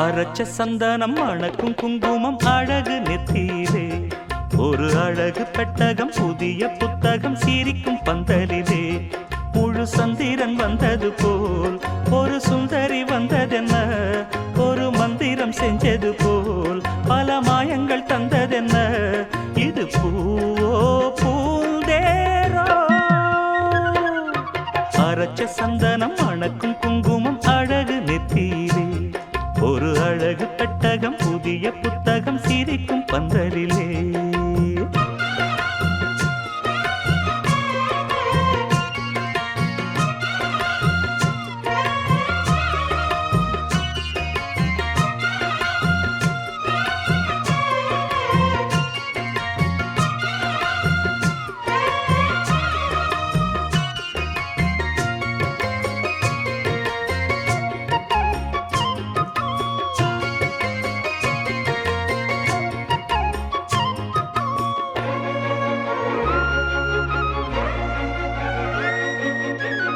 அரைச்ச சந்தனம் மணக்கும் குங்குமம் அழகு நெத்தியிலே ஒரு அழகு பெட்டகம் புதிய புத்தகம் சிரிக்கும் பந்தலிலே முழு சந்திரன் வந்தது போல் ஒரு சுந்தரி வந்ததென்ன ஒரு மந்திரம் செஞ்சது போல் பல மாயங்கள் தந்ததென்ன இது பூவோ பூந்தேரோ அரைச்ச சந்தனம் மணக்கும் குங்குமம் அழகு நெத்தியிலே ஒரு அழகு பெட்டகம் புதிய புத்தகம் சிரிக்கும் பந்தலிலே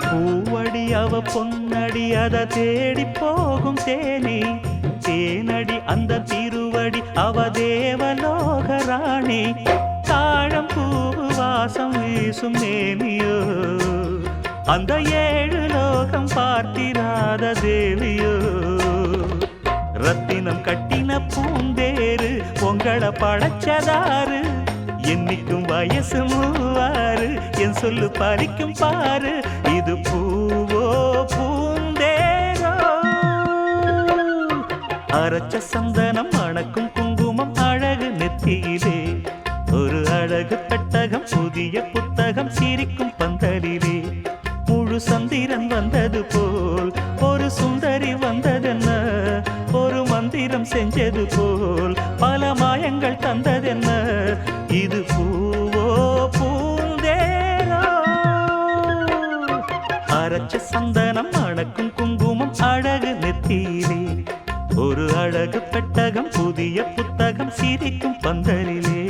பூவடி அவ பொன்னடி அத தேடி போகும் தேனி தேனடி அந்த திருவடி அவ தேவலோகராணி தாழம் பூவு வாசம் வீசும் மேனியோ அந்த ஏழு லோகம் பார்த்திராத தேவியோ ரத்தினம் கட்டின பூந்தேரு உங்களை படைச்சதாரு என்னைக்கும் வயசு மூவாறு என் சொல்லு பறிக்கும் பாரு இது பூவோ பூந்தேரோ அரைச்ச சந்தனம் மணக்கும் குங்குமம் அழகு நெத்தியிலே ஒரு அழகு பெட்டகம் புதிய புத்தகம் சிரிக்கும் பந்தலிலே முழு சந்திரன் வந்தது போல் ஒரு சுந்தரி வந்ததென்ன ஒரு மந்திரம் செஞ்சது போல் பல மாயங்கள் தந்ததென்ன இது பூவோ பூந்தேரோ அரைச்ச சந்தனம் மணக்கும் குங்குமம் அழகு நெத்தியிலே ஒரு அழகு பெட்டகம் புதிய புத்தகம் சிரிக்கும் பந்தலிலே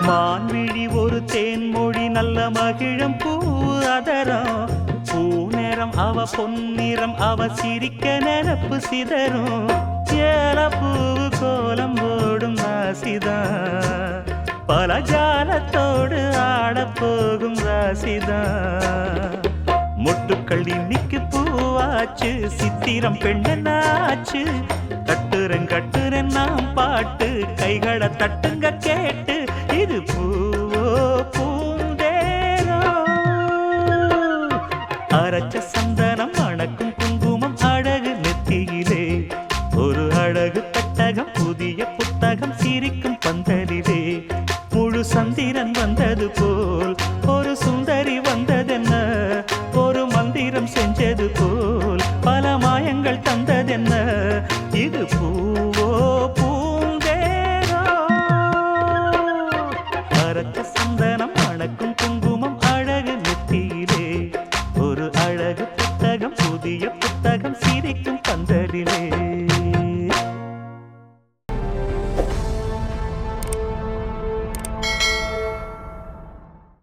மான்விழி ஒரு தேன்மொழி நல்ல மகிழம் பூ அதரம் பூநேரம் அவ பொன்னிறம் அவ சிரிக்க நினப்பு சிதறும் ஏல பூவு கோலம் போடும் ராசிதான் பல ஜாலத்தோடு ஆடப்போகும் ராசிதான் மொட்டுக்கள் இன்னைக்கு பூவாச்சு சித்திரம் பெண்ணாச்சு கட்டுறேன் நாம் பாட்டு கைகளை தட்டுங்க கேட்டு இது பூவோ பூந்தேரோ அரைச்ச சந்தனம் மணக்கும் குங்குமம் அழகு நெத்தியிலே ஒரு அழகு பெட்டகம் புதிய புத்தகம் சிரிக்கும் பந்தலிலே முழு சந்திரன் வந்தது போல்